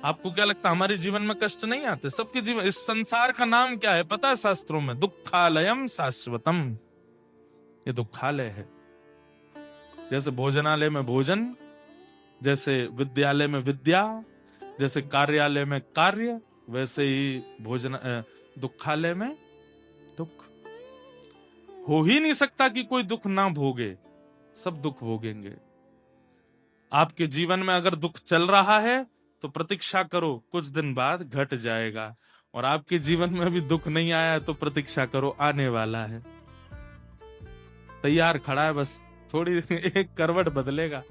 आपको क्या लगता है हमारे जीवन में कष्ट नहीं आते? सबके जीवन, इस संसार का नाम क्या है पता है शास्त्रों में? दुखालयम शाश्वतम। ये दुखालय है। जैसे भोजनालय में भोजन, जैसे विद्यालय में विद्या, जैसे कार्यालय में कार्य, वैसे ही दुखालय में दुख। हो ही नहीं सकता कि कोई दुख ना भोगे, सब दुख भोगेंगे। आपके जीवन में अगर दुख चल रहा है तो प्रतीक्षा करो, कुछ दिन बाद घट जाएगा। और आपके जीवन में अभी दुख नहीं आया तो प्रतीक्षा करो, आने वाला है, तैयार खड़ा है, बस थोड़ी एक करवट बदलेगा।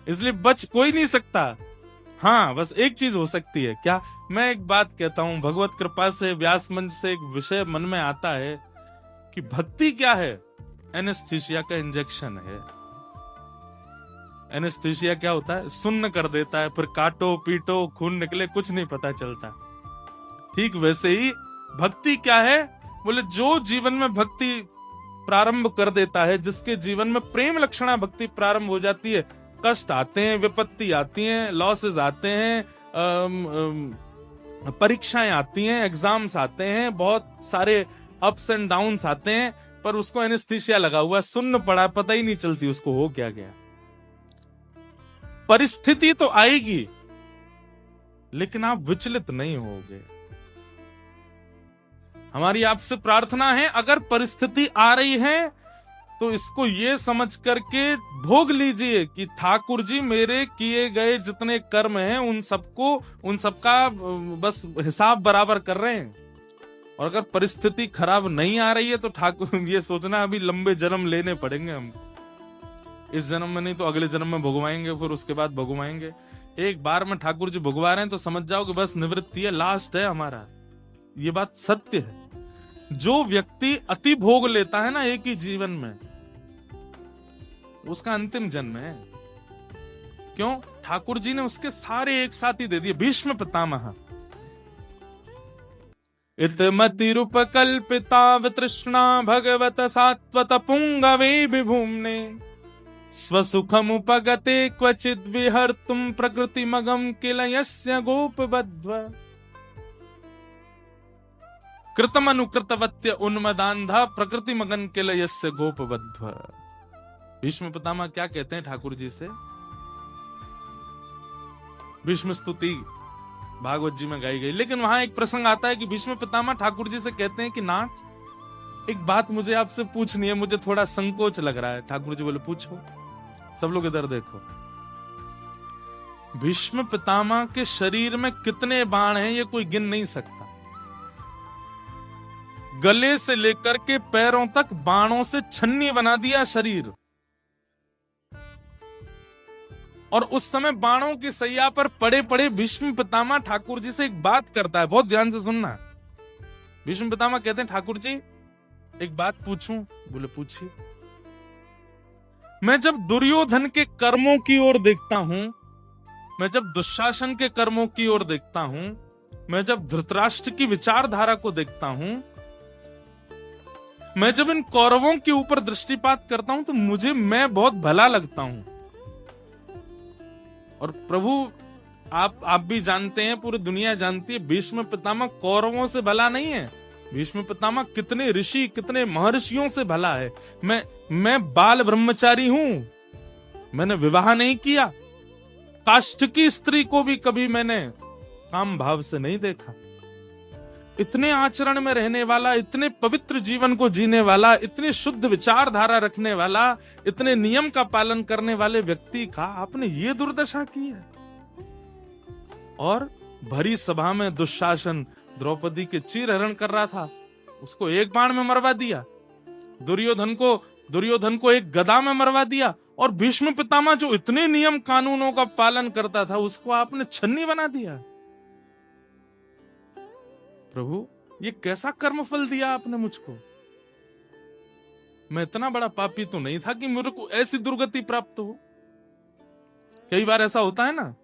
इसलिए बच कोई नहीं सकता। हाँ, बस एक चीज हो सकती है। क्या? मैं एक बात कहता हूं, भगवत कृपा से व्यास मंच से एक विषय मन में आता है कि भक्ति क्या है? एनेस्थीसिया का इंजेक्शन है। एनेस्थीसिया क्या होता है? सुन्न कर देता है, फिर काटो पीटो खून निकले कुछ नहीं पता चलता। ठीक वैसे ही भक्ति क्या है? बोले जो जीवन में भक्ति प्रारंभ कर देता है, जिसके जीवन में प्रेम लक्षणा भक्ति प्रारंभ हो जाती है, कष्ट आते हैं, विपत्ति आती हैं, लॉसेस आते हैं, परीक्षाएं आती हैं, एग्जाम्स आते हैं, बहुत सारे अप्स एंड डाउन्स आते हैं, पर उसको एनेस्थीसिया लगा हुआ, सुन्न पड़ा, पता ही नहीं चलती उसको हो क्या गया। परिस्थिति तो आएगी लेकिन आप विचलित नहीं होगे। हमारी आपसे प्रार्थना है, अगर परिस्थिति आ रही है तो इसको ये समझ करके भोग लीजिए कि ठाकुर जी मेरे किए गए जितने कर्म हैं उन सबका बस हिसाब बराबर कर रहे हैं। और अगर परिस्थिति खराब नहीं आ रही है तो ठाकुर ये सोचना अभी लंबे जन्म लेने पड़ेंगे हमको, इस जन्म में नहीं तो अगले जन्म में भुगवाएंगे, फिर उसके बाद भुगवाएंगे। एक बार में ठाकुर जी भुगवा रहे हैं तो समझ जाओ कि बस निवृत्ति है, लास्ट है हमारा। ये बात सत्य है। जो व्यक्ति अति भोग लेता है ना एक ही जीवन में, उसका अंतिम जन्म है। क्यों? ठाकुर जी ने उसके सारे एक साथ ही दे दिए। भीष्म पितामह इतमतिरुपकल्पिता वितृष्णा भगवत सात्वत पुंगवे विभूम्ने स्वसुखमुपगते क्वचिद् विहर्तुं प्रकृतिमगं किल यस्य गोपबद्ध्वा कृतमनुकृतवत्य उन्मदान्धा प्रकृति मगन किल यस्य गोपबद्ध्वा। भीष्म पितामह क्या कहते हैं ठाकुर जी से? भीष्म स्तुति भागवत जी में गाई गई, लेकिन वहां एक प्रसंग आता है कि भीष्म पितामह ठाकुर जी से कहते हैं कि नाथ, एक बात मुझे आपसे पूछनी है, मुझे थोड़ा संकोच लग रहा है। ठाकुर जी बोले पूछो। सब लोग इधर देखो। भीष्म पितामह के शरीर में कितने बाण हैं ये कोई गिन नहीं सकता। गले से लेकर के पैरों तक बाणों से छन्नी बना दिया शरीर। और उस समय बाणों की सैया पर पड़े पड़े भीष्म पितामह ठाकुर जी से एक बात करता है, बहुत ध्यान से सुनना। भीष्म पितामह कहते हैं ठाकुर जी एक बात पूछूं? बोले पूछिए। मैं जब दुर्योधन के कर्मों की ओर देखता हूं, मैं जब दुशासन के कर्मों की ओर देखता हूं, मैं जब धृतराष्ट्र की विचारधारा को देखता हूं, मैं जब इन कौरवों के ऊपर दृष्टिपात करता हूं तो मुझे मैं बहुत भला लगता हूं। और प्रभु आप भी जानते हैं, पूरी दुनिया जानती है, भीष्म पितामह कौरवों से भला नहीं है। भीष्म पितामह कितने ऋषि, कितने महर्षियों से भला है। मैं बाल ब्रह्मचारी हूं, मैंने विवाह नहीं किया, काष्ठ की स्त्री को भी कभी मैंने काम भाव से नहीं देखा। इतने आचरण में रहने वाला, इतने पवित्र जीवन को जीने वाला, इतने शुद्ध विचारधारा रखने वाला, इतने नियम का पालन करने वाले व्यक्ति का आपने ये दुर्दशा की है। और भरी सभा में दुशासन द्रौपदी के चीरहरण कर रहा था, उसको एक बाण में मरवा दिया। दुर्योधन को एक गदा में मरवा दिया। और भीष्म पितामह जो इतने नियम कानूनों का पालन करता था, उसको आपने छन्नी बना दिया। प्रभु ये कैसा कर्मफल दिया आपने मुझको? मैं इतना बड़ा पापी तो नहीं था कि मेरे को ऐसी दुर्गति प्राप्त हो। कई बार ऐसा होता है ना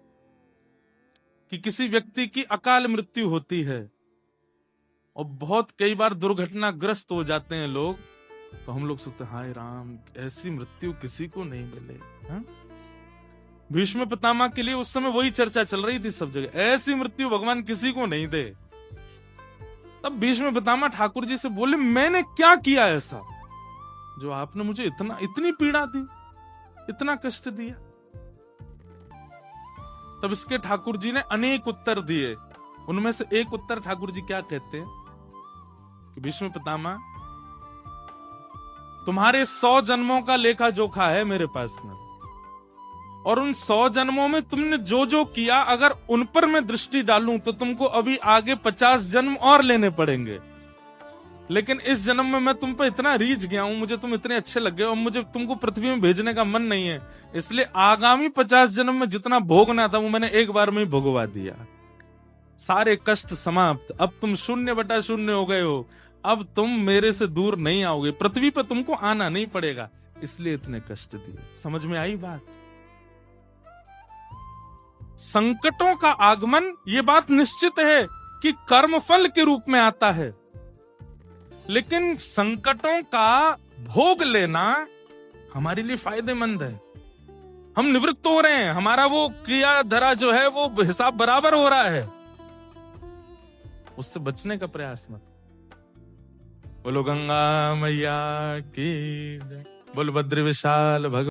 कि किसी व्यक्ति की अकाल मृत्यु होती है और बहुत कई बार दुर्घटनाग्रस्त हो जाते हैं लोग, तो हम लोग सोचते हैं हाय राम, ऐसी मृत्यु किसी को नहीं मिले। भीष्म पितामह के लिए उस समय वही चर्चा चल रही थी सब जगह, ऐसी मृत्यु भगवान किसी को नहीं दे। तब भीष्म पितामह ठाकुर जी से बोले, मैंने क्या किया ऐसा जो आपने मुझे इतनी पीड़ा दी, इतना कष्ट दिया? तब इसके ठाकुर जी ने अनेक उत्तर दिए। उनमें से एक उत्तर ठाकुर जी क्या कहते हैं कि भीष्म पितामह, तुम्हारे 100 जन्मों का लेखा जोखा है मेरे पास में, और उन 100 जन्मों में तुमने जो जो किया, अगर उन पर मैं दृष्टि डालूं तो तुमको अभी आगे 50 जन्म और लेने पड़ेंगे। लेकिन इस जन्म में मैं तुम पर इतना रीझ गया हूं, मुझे तुम इतने अच्छे लग गए और मुझे तुमको पृथ्वी में भेजने का मन नहीं है, इसलिए आगामी 50 जन्म में जितना भोगना था वो मैंने एक बार में ही भोगवा दिया। सारे कष्ट समाप्त, अब तुम 0/0 हो गए हो, अब तुम मेरे से दूर नहीं आओगे, पृथ्वी पर तुमको आना नहीं पड़ेगा, इसलिए इतने कष्ट दिए। समझ में आई बात? संकटों का आगमन, ये बात निश्चित है कि कर्मफल के रूप में आता है, लेकिन संकटों का भोग लेना हमारे लिए फायदेमंद है। हम निवृत्त हो रहे हैं, हमारा वो क्रिया धरा जो है वो हिसाब बराबर हो रहा है, उससे बचने का प्रयास मत। बोलो गंगा मैया की जय, बोलो बद्री विशाल भगवान।